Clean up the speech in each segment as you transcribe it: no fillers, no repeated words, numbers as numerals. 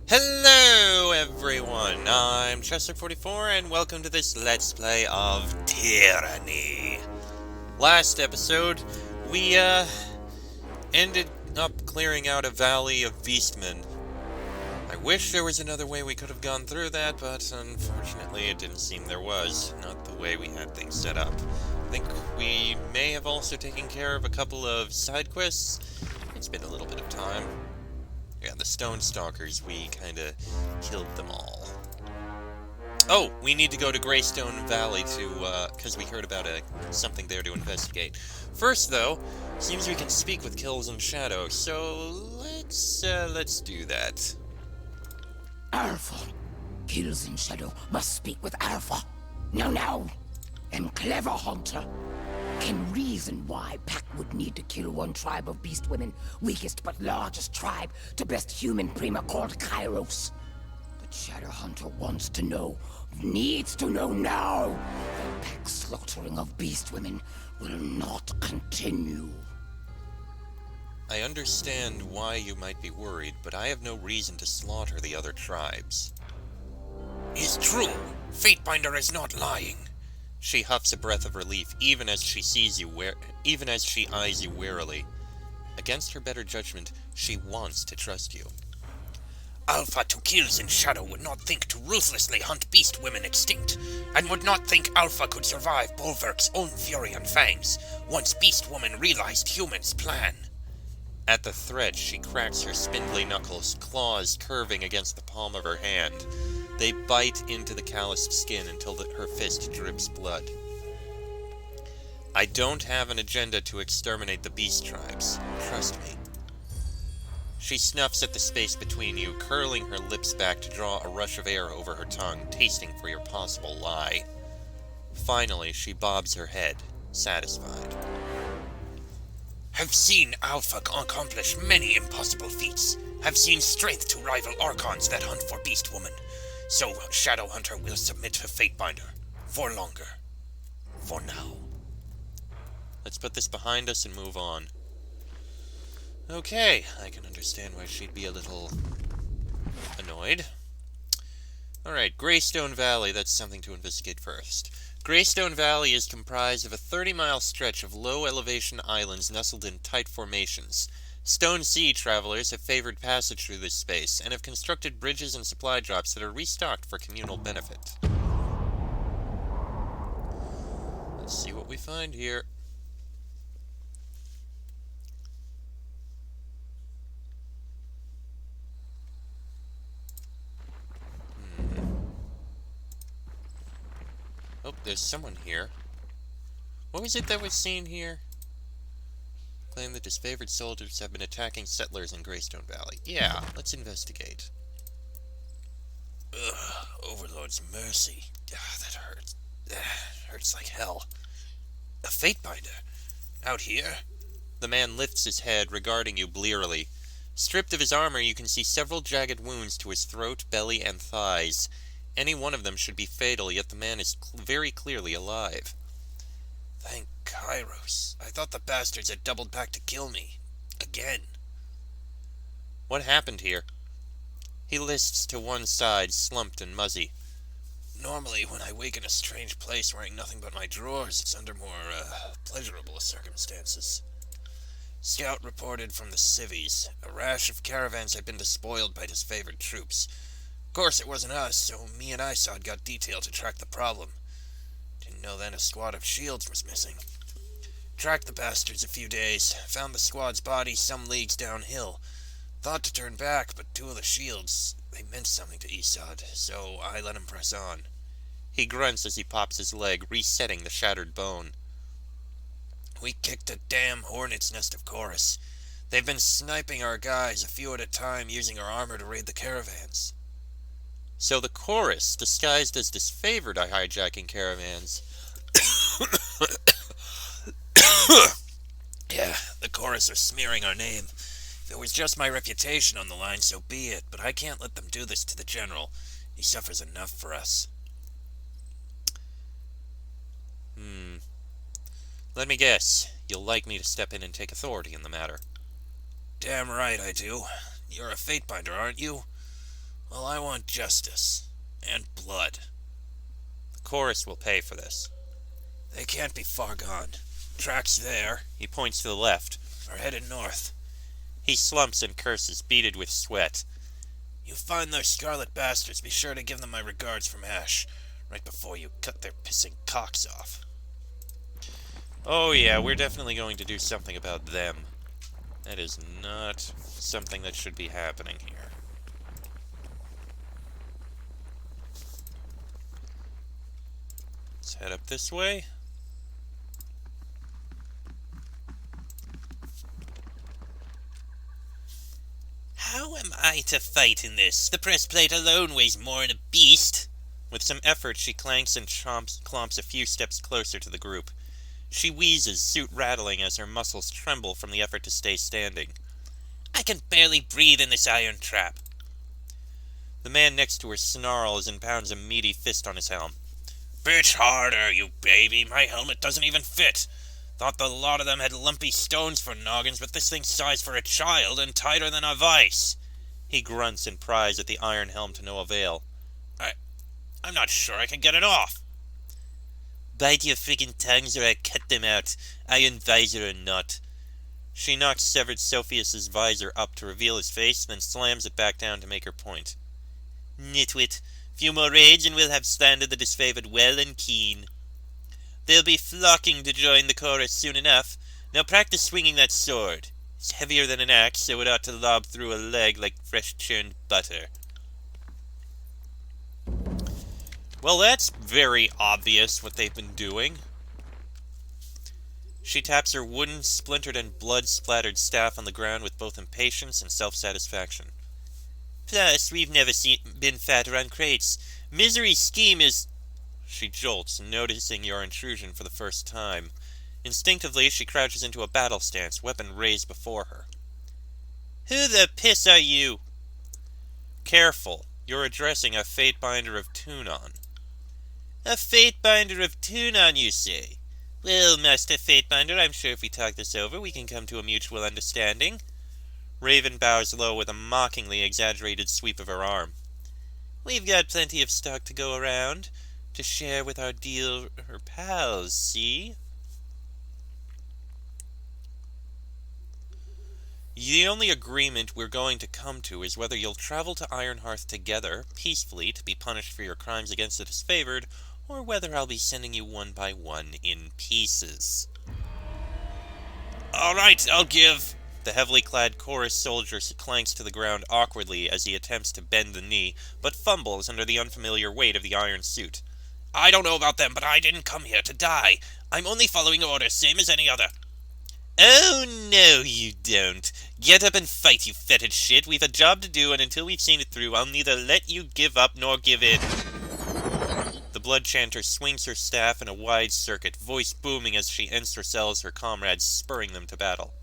Hello everyone, I'm Chester44 and welcome to this Let's Play of Tyranny. Last episode, we ended up clearing out a valley of beastmen. I wish there was another way we could have gone through that, but unfortunately it didn't seem there was, not the way we had things set up. I think we may have also taken care of a couple of side quests. It's been a little bit of time. Yeah, the Stone Stalkers, we kinda killed them all. Oh, we need to go to Greystone Valley to, because we heard about something there to investigate. First, though, seems we can speak with Kills and Shadow, so let's do that. Alpha. Kills in Shadow must speak with Alpha. Now. Am clever hunter. Can reason why Pack would need to kill one tribe of beast women, weakest but largest tribe, to best human prima called Kairos. But Shadow Hunter wants to know, needs to know now, that Pack's slaughtering of beast women will not continue. I understand why you might be worried, but I have no reason to slaughter the other tribes. It's true. Fatebinder is not lying. She huffs a breath of relief, even as she eyes you warily. Against her better judgment, she wants to trust you. Alpha to Kills in Shadow would not think to ruthlessly hunt beast women extinct, and would not think Alpha could survive Bulwark's own fury and fangs, once beast woman realized humans' plan. At the threat, she cracks her spindly knuckles, claws curving against the palm of her hand. They bite into the calloused skin until her fist drips blood. I don't have an agenda to exterminate the beast tribes. Trust me. She snuffs at the space between you, curling her lips back to draw a rush of air over her tongue, tasting for your possible lie. Finally, she bobs her head, satisfied. Have seen Alpha accomplish many impossible feats. Have seen strength to rival Archons that hunt for beast woman. So Shadow Hunter will submit to Fatebinder. For longer. For now. Let's put this behind us and move on. Okay, I can understand why she'd be a little annoyed. Alright, Greystone Valley, that's something to investigate first. Greystone Valley is comprised of a 30-mile stretch of low-elevation islands nestled in tight formations. Stone Sea travelers have favored passage through this space, and have constructed bridges and supply drops that are restocked for communal benefit. Let's see what we find here. Oh, there's someone here. What was it that was seen here? Claim that disfavored soldiers have been attacking settlers in Greystone Valley. Yeah, let's investigate. Ugh, Overlord's mercy. That hurts. Hurts like hell. A Fatebinder? Out here? The man lifts his head, regarding you blearily. Stripped of his armor, you can see several jagged wounds to his throat, belly, and thighs. Any one of them should be fatal, yet the man is very clearly alive. Thank Kairos. I thought the bastards had doubled back to kill me. Again. What happened here? He lists to one side, slumped and muzzy. Normally, when I wake in a strange place wearing nothing but my drawers, it's under more, pleasurable circumstances. Scout reported from the civvies. A rash of caravans had been despoiled by disfavored troops. Of course, it wasn't us, so me and Isod got detailed to track the problem. Didn't know then a squad of shields was missing. Tracked the bastards a few days, found the squad's body some leagues downhill. Thought to turn back, but two of the shields, they meant something to Isod, so I let him press on. He grunts as he pops his leg, resetting the shattered bone. We kicked a damn hornet's nest of chorus. They've been sniping our guys a few at a time, using our armor to raid the caravans. So the chorus, disguised as disfavored, are hijacking caravans. Yeah, the chorus are smearing our name. If it was just my reputation on the line, so be it, but I can't let them do this to the general. He suffers enough for us. Let me guess. You'll like me to step in and take authority in the matter. Damn right I do. You're a Fatebinder, aren't you? Well, I want justice. And blood. The chorus will pay for this. They can't be far gone. Tracks there. He points to the left. Are headed north. He slumps and curses, beaded with sweat. You find those scarlet bastards, be sure to give them my regards from Ash, right before you cut their pissing cocks off. Oh yeah, we're definitely going to do something about them. That is not something that should be happening here. Let's head up this way. How am I to fight in this? The press plate alone weighs more than a beast. With some effort, she clanks and clomps a few steps closer to the group. She wheezes, suit rattling as her muscles tremble from the effort to stay standing. I can barely breathe in this iron trap. The man next to her snarls and pounds a meaty fist on his helm. Bitch harder, you baby. My helmet doesn't even fit. Thought the lot of them had lumpy stones for noggins, but this thing's sized for a child and tighter than a vice. He grunts and pries at the iron helm to no avail. I'm not sure I can get it off. Bite your friggin' tongues or I cut them out, iron visor or not. She knocks severed Sophius's visor up to reveal his face, then slams it back down to make her point. Nitwit, few more raids and we'll have slandered the disfavored well and keen. They'll be flocking to join the chorus soon enough. Now practice swinging that sword. It's heavier than an axe, so it ought to lob through a leg like fresh churned butter. Well, that's very obvious what they've been doing. She taps her wooden, splintered, and blood-splattered staff on the ground with both impatience and self-satisfaction. Plus, we've never been fatter on crates. Misery's scheme is... She jolts, noticing your intrusion for the first time. Instinctively, she crouches into a battle stance, weapon raised before her. Who the piss are you? Careful, you're addressing a Fatebinder of Tunon. A Fatebinder of Tunon, you say? Well, Master Fatebinder, I'm sure if we talk this over, we can come to a mutual understanding. Raven bows low with a mockingly exaggerated sweep of her arm. We've got plenty of stock to go around, to share with our her pals, see? The only agreement we're going to come to is whether you'll travel to Ironhearth together, peacefully, to be punished for your crimes against the disfavored, or whether I'll be sending you one by one in pieces. All right, I'll give. The heavily clad chorus soldier clanks to the ground awkwardly as he attempts to bend the knee, but fumbles under the unfamiliar weight of the iron suit. I don't know about them, but I didn't come here to die. I'm only following orders, same as any other. Oh, no, you don't. Get up and fight, you fetid shit. We've a job to do, and until we've seen it through, I'll neither let you give up nor give in. The blood chanter swings her staff in a wide circuit, voice booming as she intercells her comrades, spurring them to battle.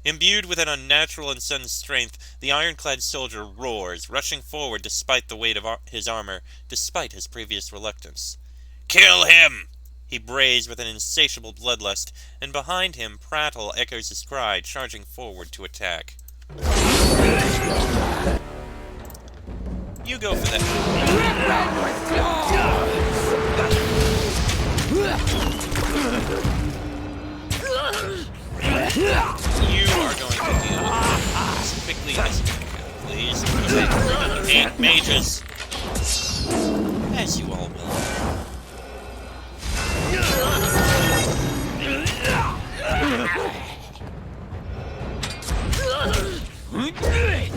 Imbued with an unnatural and sudden strength, the ironclad soldier roars, rushing forward despite the weight of his armor, despite his previous reluctance. Kill him! He brays with an insatiable bloodlust, and behind him Prattle echoes his cry, charging forward to attack. You go for that. You are going to deal with it as quickly as you can, please. Okay, 8 mages. As you all will.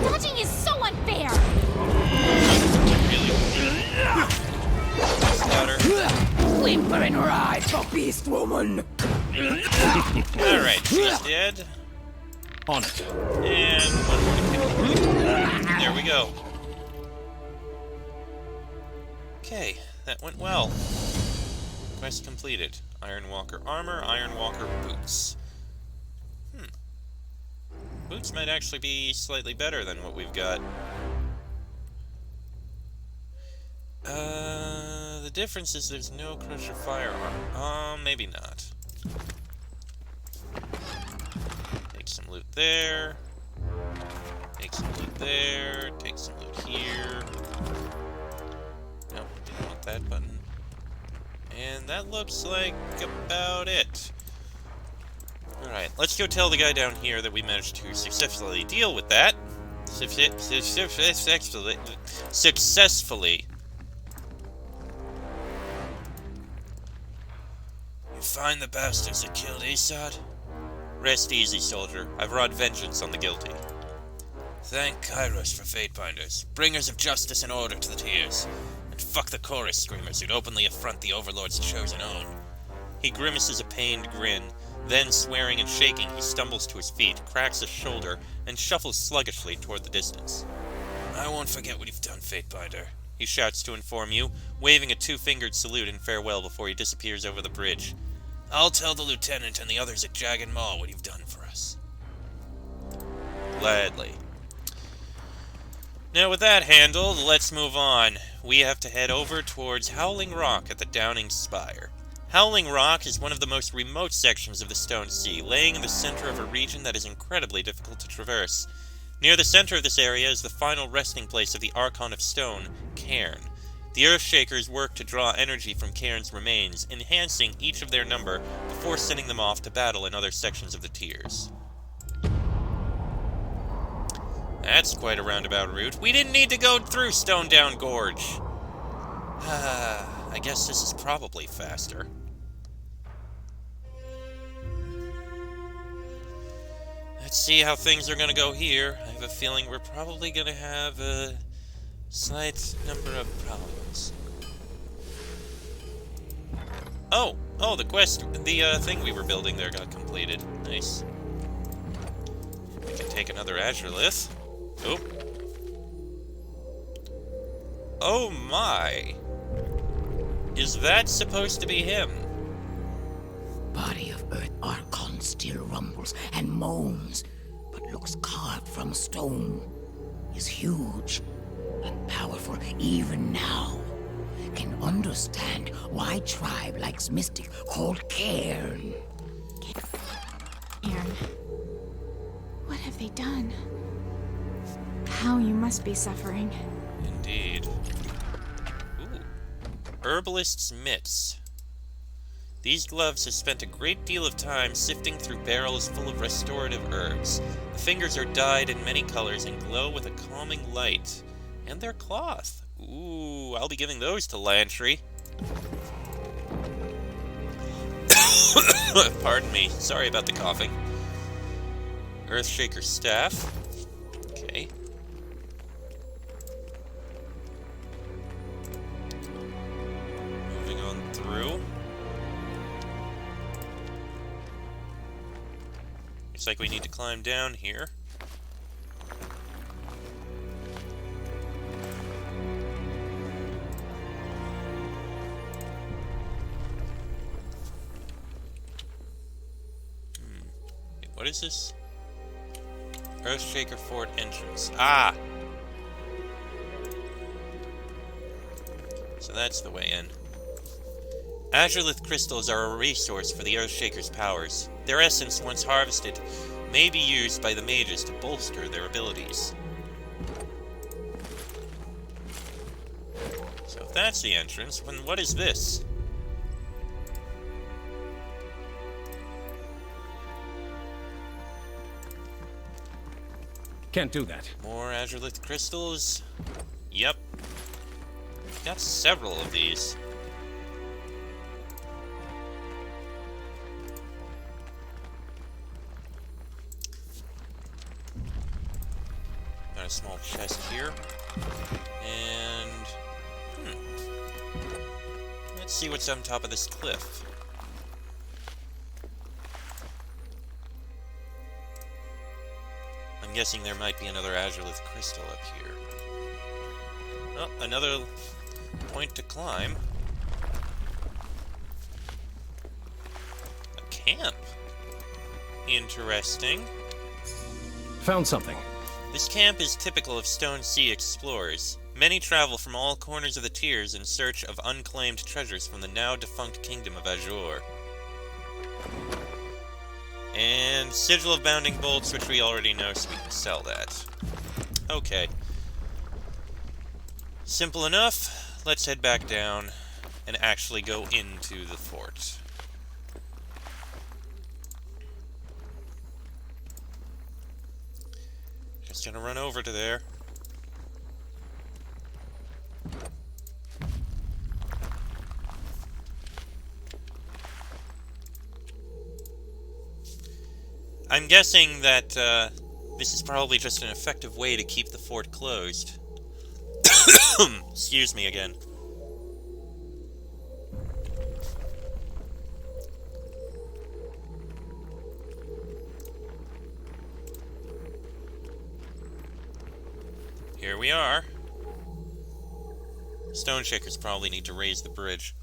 Dodging is so unfair! Whimper and ride for beast woman! Alright, she's dead. On it. And one more to kill. There we go. Okay, that went well. Quest completed. Ironwalker armor, Ironwalker boots. Boots might actually be slightly better than what we've got. The difference is there's no Crusher firearm. Maybe not. Take some loot there. Take some loot there. Take some loot here. that looks like about it. Alright, let's go tell the guy down here that we managed to successfully deal with that. Successfully. You find the bastards that killed Assad? Rest easy, soldier. I've wrought vengeance on the guilty. Thank Kairos for Fatebinders, bringers of justice and order to the Tears. And fuck the chorus screamers who'd openly affront the Overlord's chosen own. He grimaces a pained grin. Then, swearing and shaking, he stumbles to his feet, cracks a shoulder, and shuffles sluggishly toward the distance. I won't forget what you've done, Fatebinder. He shouts to inform you, waving a two-fingered salute in farewell before he disappears over the bridge. I'll tell the Lieutenant and the others at Jag Maw what you've done for us. Gladly. Now with that handled, let's move on. We have to head over towards Howling Rock at the Downing Spire. Howling Rock is one of the most remote sections of the Stone Sea, laying in the center of a region that is incredibly difficult to traverse. Near the center of this area is the final resting place of the Archon of Stone, Cairn. The Earthshakers work to draw energy from Cairn's remains, enhancing each of their number before sending them off to battle in other sections of the Tiers. That's quite a roundabout route. We didn't need to go through Stone Down Gorge. I guess this is probably faster. Let's see how things are going to go here. I have a feeling we're probably going to have a slight number of problems. Oh, the quest, the thing we were building there got completed. Nice. We can take another Azure Lith. Oh. Oh my. Is that supposed to be him? Body of Earth Archon still rumbles and moans, but looks carved from stone. Is huge and powerful even now. Can understand why tribe likes mystic called Cairn. Aaron, what have they done? How you must be suffering. Indeed. Ooh. Herbalist's Mitts. These gloves have spent a great deal of time sifting through barrels full of restorative herbs. The fingers are dyed in many colors and glow with a calming light. And they're cloth. Ooh, I'll be giving those to Lantry. Pardon me. Sorry about the coughing. Earthshaker Staff. Okay. Moving on through. Looks like we need to climb down here. Wait, what is this? Earthshaker Fort entrance. Ah! So that's the way in. Azure Crystals are a resource for the Earthshaker's powers. Their essence, once harvested, may be used by the mages to bolster their abilities. So if that's the entrance, then what is this? Can't do that. More Azure Crystals? Yep. Got several of these. Got a small chest here. And... let's see what's on top of this cliff. I'm guessing there might be another Azure Crystal up here. Oh, another point to climb. A camp. Interesting. Found something. This camp is typical of Stone Sea explorers. Many travel from all corners of the Tiers in search of unclaimed treasures from the now-defunct kingdom of Azure. And Sigil of Bounding Bolts, which we already know, so we can sell that. Okay. Simple enough. Let's head back down and actually go into the fort. Just gonna run over to there. I'm guessing that this is probably just an effective way to keep the fort closed. Excuse me again. Here we are. Stone Shakers probably need to raise the bridge.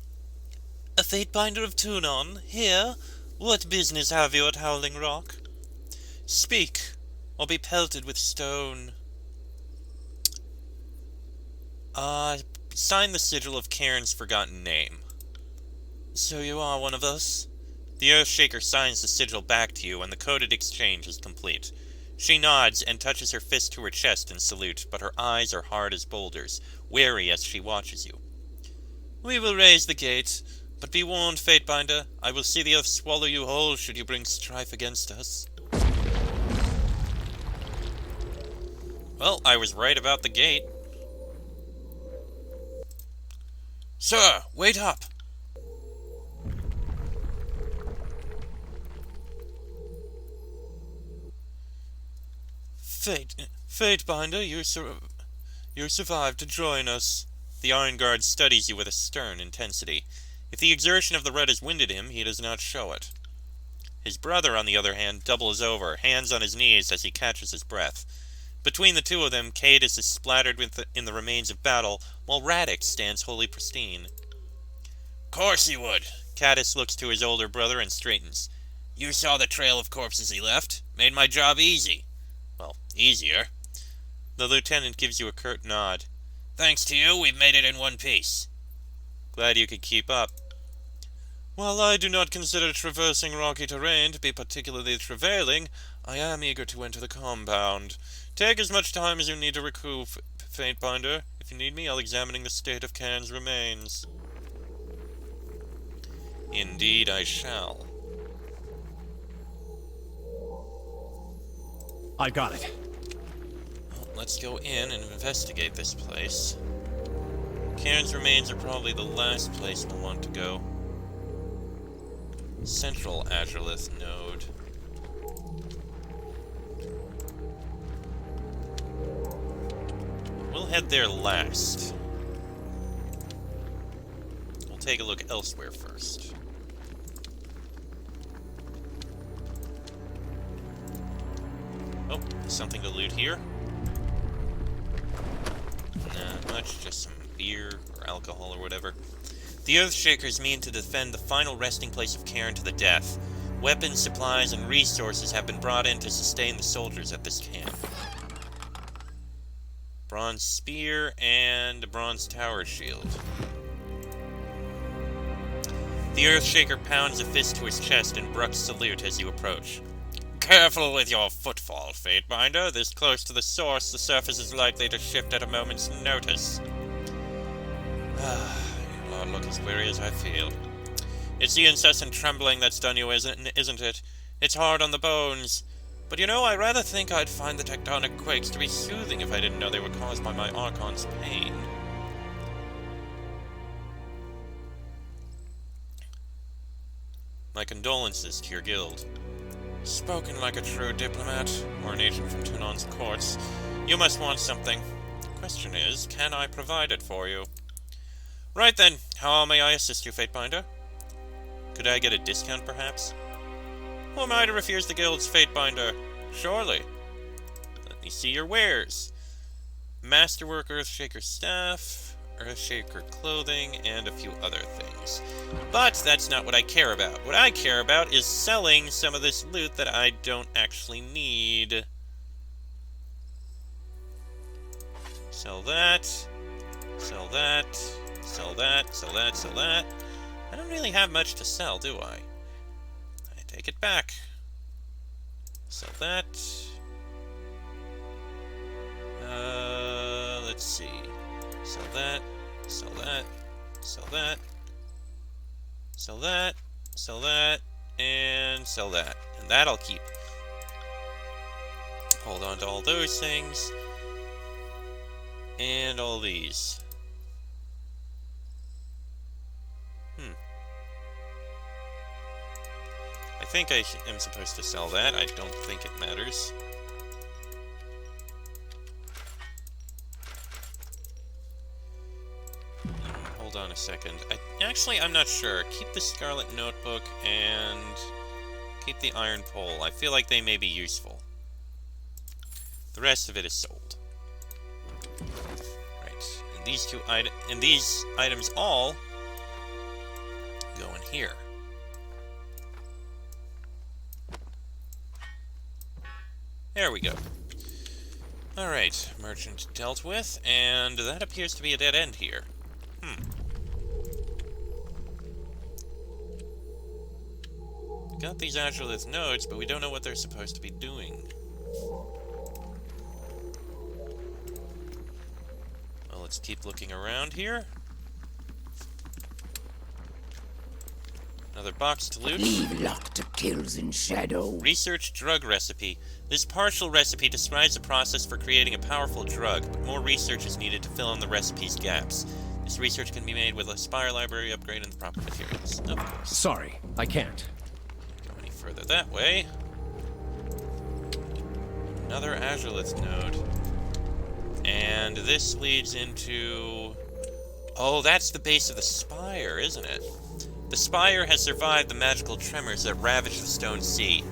A Fatebinder of Tunon, here? What business have you at Howling Rock? Speak, or be pelted with stone. Sign the sigil of Cairn's forgotten name. So you are one of us? The Earthshaker signs the sigil back to you, and the coded exchange is complete. She nods and touches her fist to her chest in salute, but her eyes are hard as boulders, wary as she watches you. We will raise the gate, but be warned, Fatebinder, I will see the Earth swallow you whole should you bring strife against us. Well, I was right about the gate. Sir, wait up! Fatebinder, you survived to join us. The Iron Guard studies you with a stern intensity. If the exertion of the red has winded him, he does not show it. His brother, on the other hand, doubles over, hands on his knees as he catches his breath. Between the two of them, Cadus is splattered in the remains of battle, while Radix stands wholly pristine. Course he would. Cadus looks to his older brother and straightens. You saw the trail of corpses he left. Made my job easy. Well, easier. The lieutenant gives you a curt nod. Thanks to you, we've made it in one piece. Glad you could keep up. While I do not consider traversing rocky terrain to be particularly travailing, I am eager to enter the compound. Take as much time as you need to recoup, Fatebinder. If you need me, I'll examine the state of Cairn's remains. Indeed I shall. I got it. Well, let's go in and investigate this place. Cairn's remains are probably the last place we'll want to go. Central Azurelith node. We'll head there last. We'll take a look elsewhere first. Oh, something to loot here. Not much, just some beer or alcohol or whatever. The Earthshakers mean to defend the final resting place of Cairn to the death. Weapons, supplies, and resources have been brought in to sustain the soldiers at this camp. Bronze spear and a bronze tower shield. The Earthshaker pounds a fist to his chest and brucks salute as you approach. Careful with your footfall, Fatebinder. This close to the source, the surface is likely to shift at a moment's notice. You all look as weary as I feel. It's the incessant trembling that's done you, isn't it? It's hard on the bones. But you know, I rather think I'd find the tectonic quakes to be soothing if I didn't know they were caused by my Archon's pain. My condolences to your guild. Spoken like a true diplomat, or an agent from Tunon's courts. You must want something. The question is, can I provide it for you? Right then, how may I assist you, Fatebinder? Could I get a discount, perhaps? Who am I to refuse the guild's Fatebinder? Surely. Let me see your wares. Masterwork Earthshaker staff, Earthshaker clothing, and a few other things. But that's not what I care about. What I care about is selling some of this loot that I don't actually need. Sell that. Sell that. Sell that. Sell that. Sell that. I don't really have much to sell, do I? I take it back. Sell that. Let's see. Sell that. Sell that. Sell that. Sell that, and sell that. And that I'll keep. Hold on to all those things. And all these. I think I am supposed to sell that. I don't think it matters. Hold on a second. Actually, I'm not sure. Keep the Scarlet Notebook and keep the Iron Pole. I feel like they may be useful. The rest of it is sold. Right. And these items all go in here. There we go. Alright, merchant dealt with, and that appears to be a dead end here. Got these Azure nodes, but we don't know what they're supposed to be doing. Well, let's keep looking around here. Another box to loot. Leave luck to kills in shadow. Research drug recipe. This partial recipe describes the process for creating a powerful drug, but more research is needed to fill in the recipe's gaps. This research can be made with a Spire library upgrade and the proper materials. Of course. Sorry, I can't. Go any further that way. Another Azure node. And this leads into... Oh, that's the base of the Spire, isn't it? The Spire has survived the magical tremors that ravaged the Stone Sea.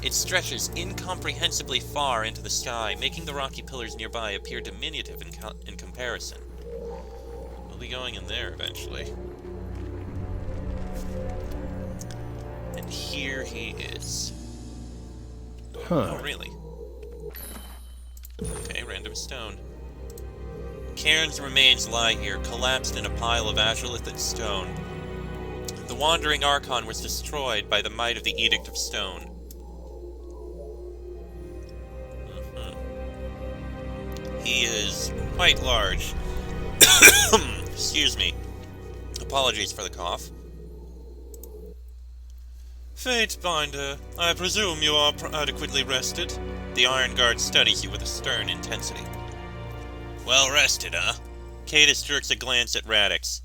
It stretches incomprehensibly far into the sky, making the rocky pillars nearby appear diminutive in comparison. We'll be going in there eventually. And here he is. Huh. Oh, really? Okay, random stone. Cairn's remains lie here, collapsed in a pile of azurelith and stone. The Wandering Archon was destroyed by the might of the Edict of Stone. He is quite large. Excuse me. Apologies for the cough. Fatebinder, I presume you are adequately rested? The Iron Guard studies you with a stern intensity. Well rested, huh? Cadus jerks a glance at Radix.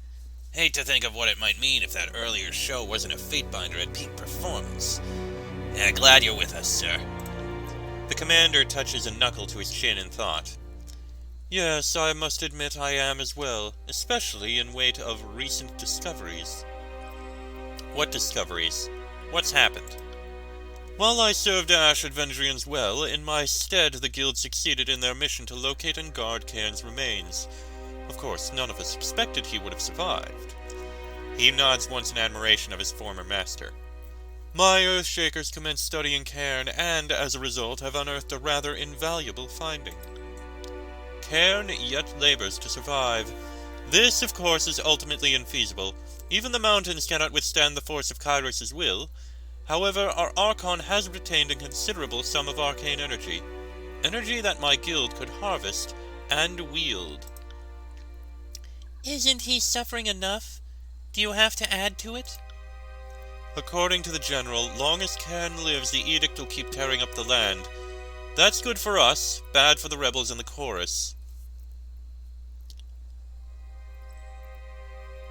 Hate to think of what it might mean if that earlier show wasn't a Fatebinder at peak performance. Yeah, glad you're with us, sir. The commander touches a knuckle to his chin in thought. Yes, I must admit I am as well, especially in wake of recent discoveries. What discoveries? What's happened? While I served Ash at Vendrian's Well, in my stead the guild succeeded in their mission to locate and guard Cairn's remains. Of course, none of us expected he would have survived. He nods once in admiration of his former master. My Earthshakers commenced studying Cairn, and, as a result, have unearthed a rather invaluable finding. Cairn yet labors to survive. This, of course, is ultimately infeasible. Even the mountains cannot withstand the force of Kairos' will. However, our Archon has retained a considerable sum of arcane energy. Energy that my guild could harvest and wield. Isn't he suffering enough? Do you have to add to it? According to the General, long as Cairn lives, the Edict will keep tearing up the land. That's good for us, bad for the rebels in the chorus.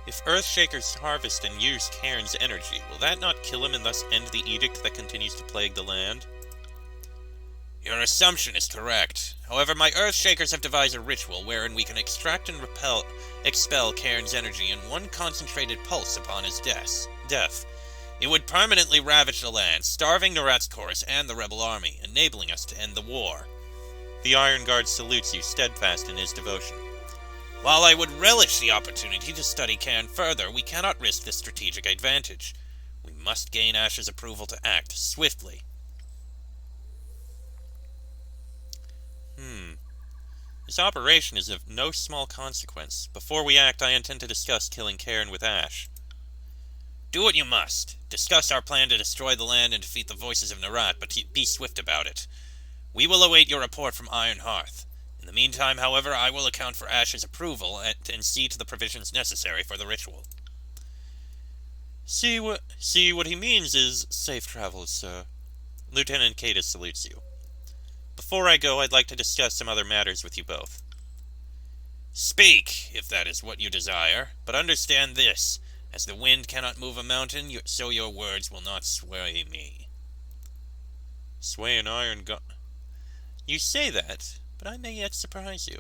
If Earthshakers harvest and use Cairn's energy, will that not kill him and thus end the edict that continues to plague the land? Your assumption is correct. However, my Earthshakers have devised a ritual wherein we can extract and expel Cairn's energy in one concentrated pulse upon his death. It would permanently ravage the land, starving Nerat's chorus and the rebel army, enabling us to end the war. The Iron Guard salutes you, steadfast in his devotion. While I would relish the opportunity to study Cairn further, we cannot risk this strategic advantage. We must gain Ash's approval to act swiftly. This operation is of no small consequence. Before we act, I intend to discuss killing Cairn with Ash. Do what you must. Discuss our plan to destroy the land and defeat the voices of Nerat, but be swift about it. We will await your report from Iron Hearth. In the meantime, however, I will account for Ash's approval and see to the provisions necessary for the ritual. See what he means is safe travels, sir. Lieutenant Cadus salutes you. Before I go, I'd like to discuss some other matters with you both. Speak, if that is what you desire, but understand this. As the wind cannot move a mountain, so your words will not sway me. Sway an iron gun. You say that, but I may yet surprise you.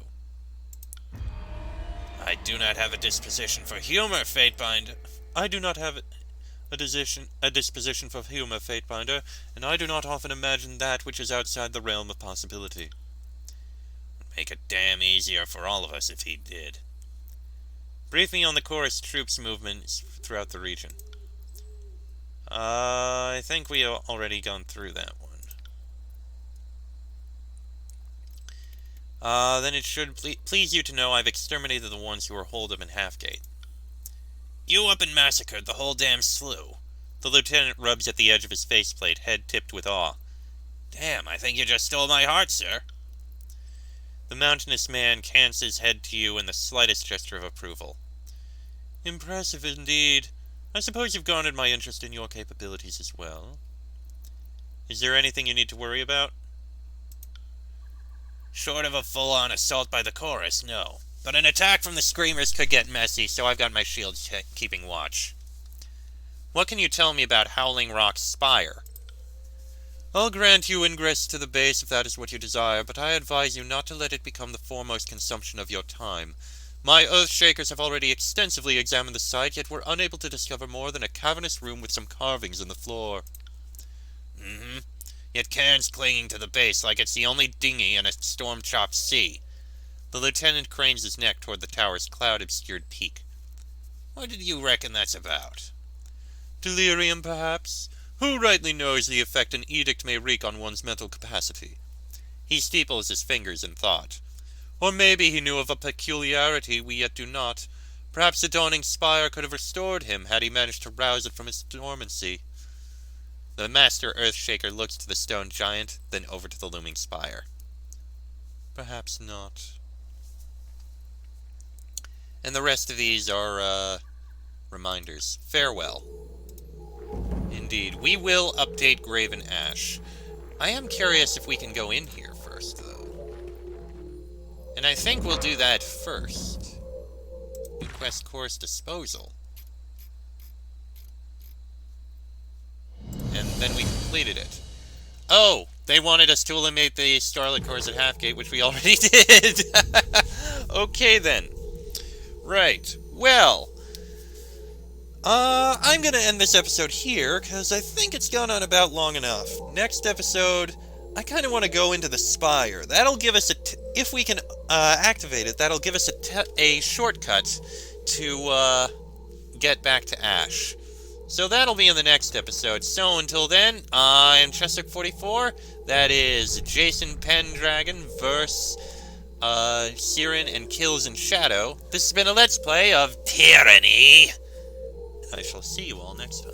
I do not have a disposition for humor, Fatebinder. I do not have a disposition for humor, Fatebinder, and I do not often imagine that which is outside the realm of possibility. It'd make it damn easier for all of us if he did. Brief me on the chorus troops' movements throughout the region. I think we have already gone through that one. Then it should please you to know I've exterminated the ones who were holed up in Halfgate. You up and massacred the whole damn slew. The lieutenant rubs at the edge of his faceplate, head tipped with awe. Damn, I think you just stole my heart, sir. The mountainous man cants his head to you in the slightest gesture of approval. Impressive indeed. I suppose you've garnered my interest in your capabilities as well. Is there anything you need to worry about? Short of a full-on assault by the chorus, no. But an attack from the Screamers could get messy, so I've got my shield keeping watch. What can you tell me about Howling Rock's spire? I'll grant you ingress to the base if that is what you desire, but I advise you not to let it become the foremost consumption of your time. My Earthshakers have already extensively examined the site, yet were unable to discover more than a cavernous room with some carvings in the floor. Yet Cairn's clinging to the base like it's the only dinghy in a storm-chopped sea. The lieutenant cranes his neck toward the tower's cloud-obscured peak. What did you reckon that's about? Delirium, perhaps? Who rightly knows the effect an edict may wreak on one's mental capacity? He steeples his fingers in thought. Or maybe he knew of a peculiarity we yet do not. Perhaps the dawning spire could have restored him had he managed to rouse it from its dormancy. The master Earthshaker looks to the stone giant, then over to the looming spire. Perhaps not. And the rest of these are, reminders. Farewell. Indeed, we will update Graven Ash. I am curious if we can go in here first, though. And I think we'll do that first. New quest course disposal. And then we completed it. Oh! They wanted us to eliminate the Starlit cores at Halfgate, which we already did! Okay, then. Right. Well, I'm gonna end this episode here, because I think it's gone on about long enough. Next episode, I kind of want to go into the Spire. That'll give us if we can activate it, that'll give us a shortcut to get back to Ash. So that'll be in the next episode. So until then, I'm Chester44. That is Jason Pendragon versus Siren and Kills in Shadow. This has been a Let's Play of Tyranny. I shall see you all next time.